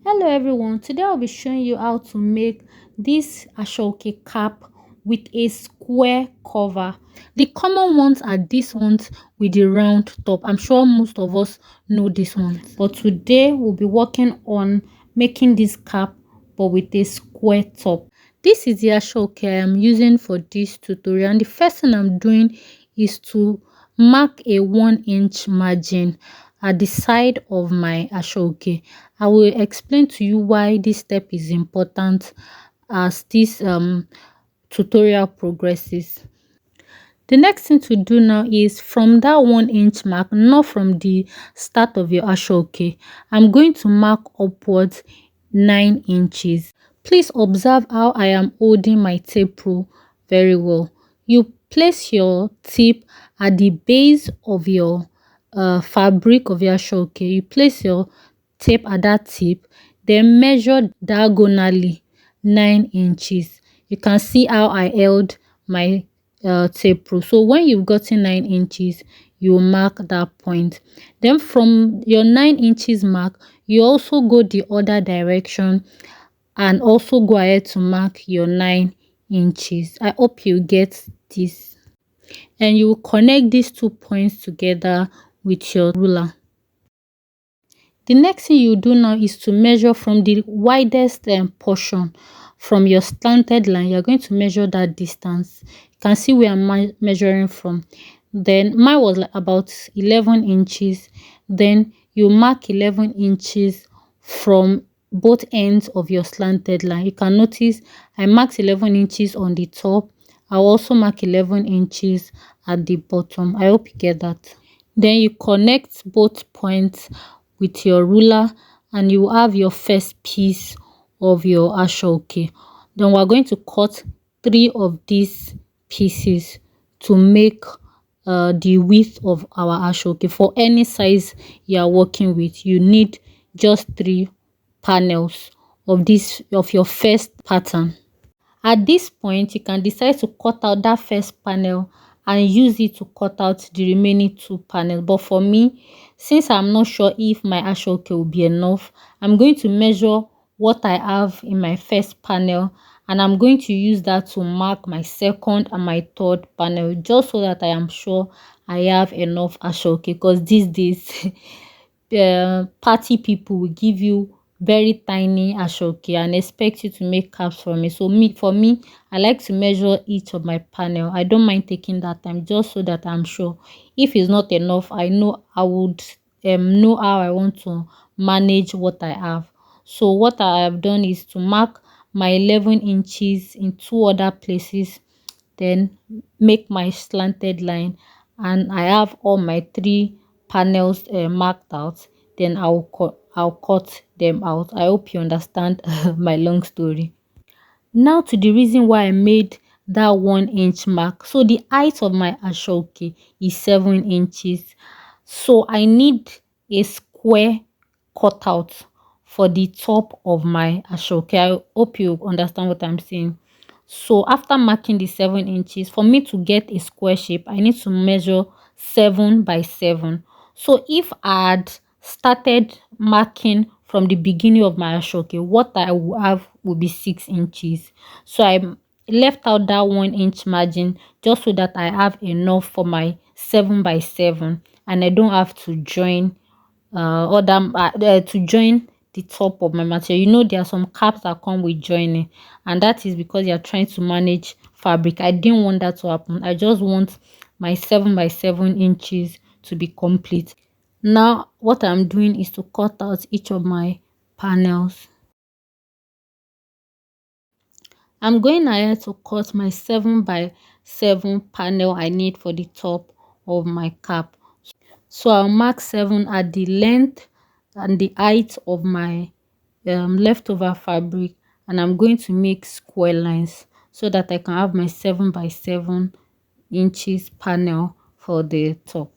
Hello everyone, today I'll be showing you how to make this ashoke cap with a square cover. The common ones are these ones with the round top. I'm sure most of us know this one, but today we'll be working on making this cap but with a square top. This is the ashoke I am using for this tutorial, and the first thing I'm doing is to mark a 1-inch margin at the side of my ashoke. I will explain to you why this step is important as this tutorial progresses. The next thing to do now is from that 1-inch mark, not from the start of your ashoke, I'm going to mark upwards 9 inches. Please observe how I am holding my tape rule very well. You place your tip at the base of your fabric of your ashoke. You place your tape at that tip, then measure diagonally 9 inches. You can see how I held my tape rule. So when you've gotten 9 inches, you mark that point. Then from your 9 inches mark, you also go the other direction and also go ahead to mark your 9 inches. I hope you get this. And you will connect these 2 points together with your ruler. The next thing you do now is to measure from the widest portion from your slanted line. You're going to measure that distance. You can see where I'm measuring from. Then mine was like about 11 inches. Then you mark 11 inches from both ends of your slanted line. You can notice I marked 11 inches on the top. I'll also mark 11 inches at the bottom. I hope you get that. Then you connect both points with your ruler and you have your first piece of your ashoke. Then we're going to cut 3 of these pieces to make the width of our ashoke. For any size you are working with, you need just 3 panels of your first pattern. At this point, you can decide to cut out that first panel and use it to cut out the remaining 2 panels. But for me, since I'm not sure if my ashoke will be enough, I'm going to measure what I have in my first panel and I'm going to use that to mark my second and my third panel, just so that I am sure I have enough ashoke, because these days party people will give you very tiny ashoke and expect you to make caps from it. So for me, I like to measure each of my panel. I don't mind taking that time just so that I'm sure. If it's not enough, I know I would know how I want to manage what I have. So what I have done is to mark my 11 inches in 2 other places, then make my slanted line, and I have all my 3 panels marked out. Then I'll cut them out. I hope you understand my long story. Now to the reason why I made that 1-inch mark. So the height of my ashoke is 7 inches. So I need a square cutout for the top of my ashoke. I hope you understand what I'm saying. So after marking the 7 inches, for me to get a square shape, I need to measure 7 by 7. So if I had started marking from the beginning of my ashoke, what I will have will be 6 inches. So I left out that 1-inch margin just so that I have enough for my 7 by 7 and I don't have to join to join the top of my material. You know, there are some caps that come with joining, and that is because you are trying to manage fabric. I didn't want that to happen. I just want my 7 by 7 inches to be complete. Now what I'm doing is to cut out each of my panels. I'm going ahead to cut my 7 by 7 panel I need for the top of my cap. So I'll mark 7 at the length and the height of my leftover fabric, and I'm going to make square lines so that I can have my 7 by 7 inches panel for the top.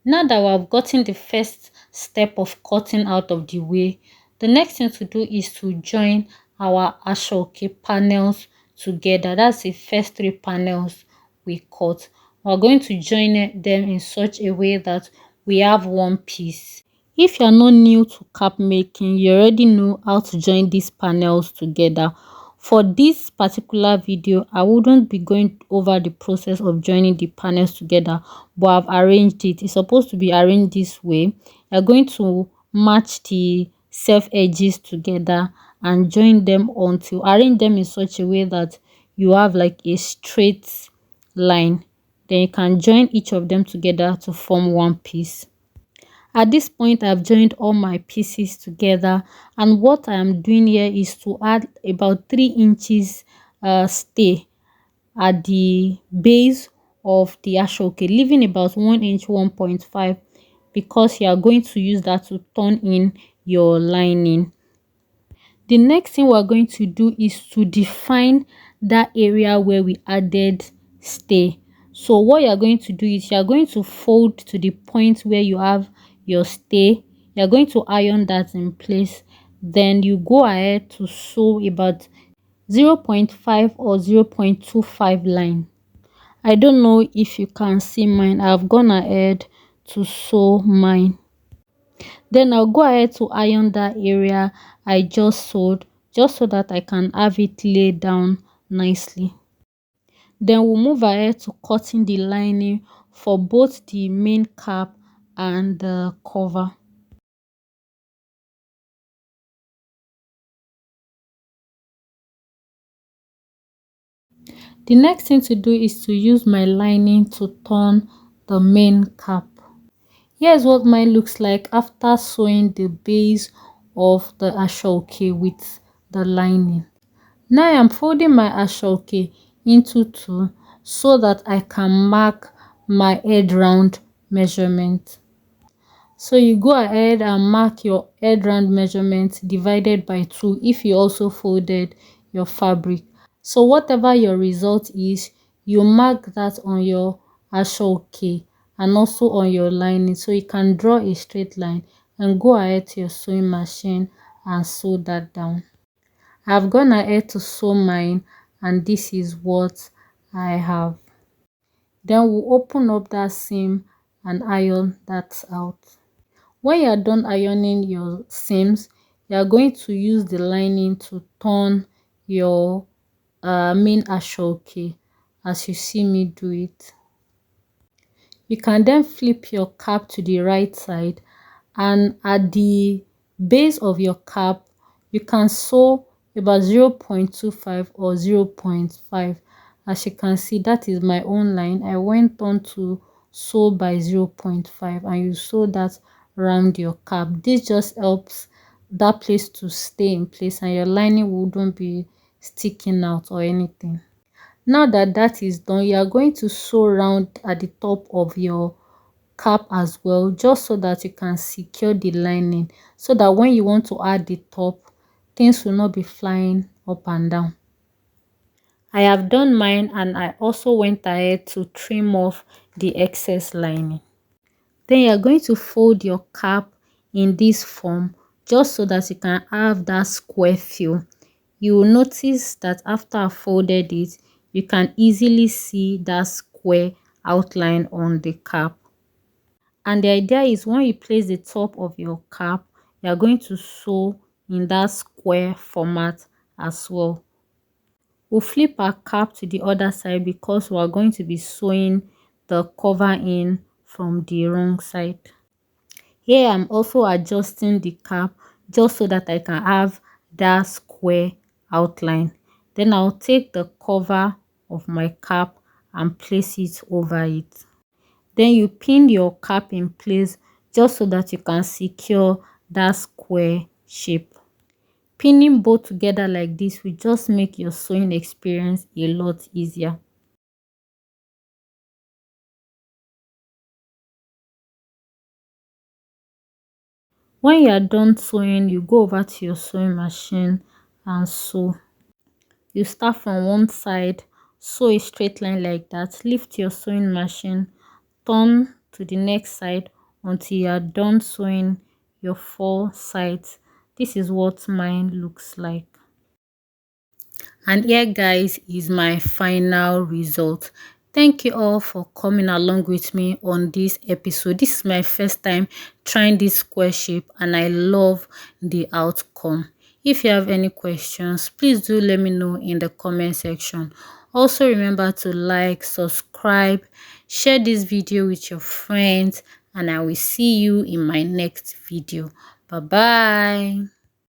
Now that we have gotten the first step of cutting out of the way, the next thing to do is to join our ashoke panels together. That's the first 3 panels we cut. We're going to join them in such a way that we have one piece. If you're not new to cap making, you already know how to join these panels together. For this particular video, I wouldn't be going over the process of joining the panels together, but I've arranged it. It's supposed to be arranged this way. You're going to match the self edges together and join them until arrange them in such a way that you have like a straight line. Then you can join each of them together to form one piece. At this point, I've joined all my pieces together, and what I am doing here is to add about 3 inches stay at the base of the ashoke, leaving about 1 inch 1.5, because you are going to use that to turn in your lining. The next thing we're going to do is to define that area where we added stay. So what you're going to do is you're going to fold to the point where you have your stay. You're going to iron that in place. Then you go ahead to sew about 0.5 or 0.25 line. I don't know if you can see mine. I've gone ahead to sew mine. Then I'll go ahead to iron that area I just sewed, just so that I can have it laid down nicely. Then we'll move ahead to cutting the lining for both the main cap and the cover. The next thing to do is to use my lining to turn the main cap. Here's what mine looks like after sewing the base of the ashoke with the lining. Now I am folding my ashoke into two so that I can mark my head round measurement. So you go ahead and mark your head round measurement divided by 2 if you also folded your fabric. So whatever your result is, you mark that on your ashoke and also on your lining, so you can draw a straight line and go ahead to your sewing machine and sew that down. I've gone ahead to sew mine, and this is what I have. Then we'll open up that seam and iron that out. When you are done ironing your seams, you are going to use the lining to turn your main ashoke as you see me do it. You can then flip your cap to the right side, and at the base of your cap you can sew about 0.25 or 0.5. As you can see, that is my own line. I went on to sew by 0.5, and you sew that around your cap. This just helps that place to stay in place and your lining wouldn't be sticking out or anything. Now that that is done, you are going to sew round at the top of your cap as well, just so that you can secure the lining, so that when you want to add the top, things will not be flying up and down. I have done mine, and I also went ahead to trim off the excess lining. Then you are going to fold your cap in this form, just so that you can have that square feel. You will notice that after I folded it, you can easily see that square outline on the cap. And the idea is when you place the top of your cap, you are going to sew in that square format as well. We'll flip our cap to the other side because we are going to be sewing the cover in from the wrong side. Here I'm also adjusting the cap just so that I can have that square outline. Then I'll take the cover of my cap and place it over it. Then you pin your cap in place just so that you can secure that square shape. Pinning both together like this will just make your sewing experience a lot easier. When you are done sewing, you go over to your sewing machine and sew. You start from one side, sew a straight line like that, lift your sewing machine, turn to the next side until you are done sewing your 4 sides. This is what mine looks like. And here guys is my final result. Thank you all for coming along with me on this episode. This is my first time trying this square shape and I love the outcome. If you have any questions, please do let me know in the comment section. Also remember to like, subscribe, share this video with your friends, and I will see you in my next video. Bye bye.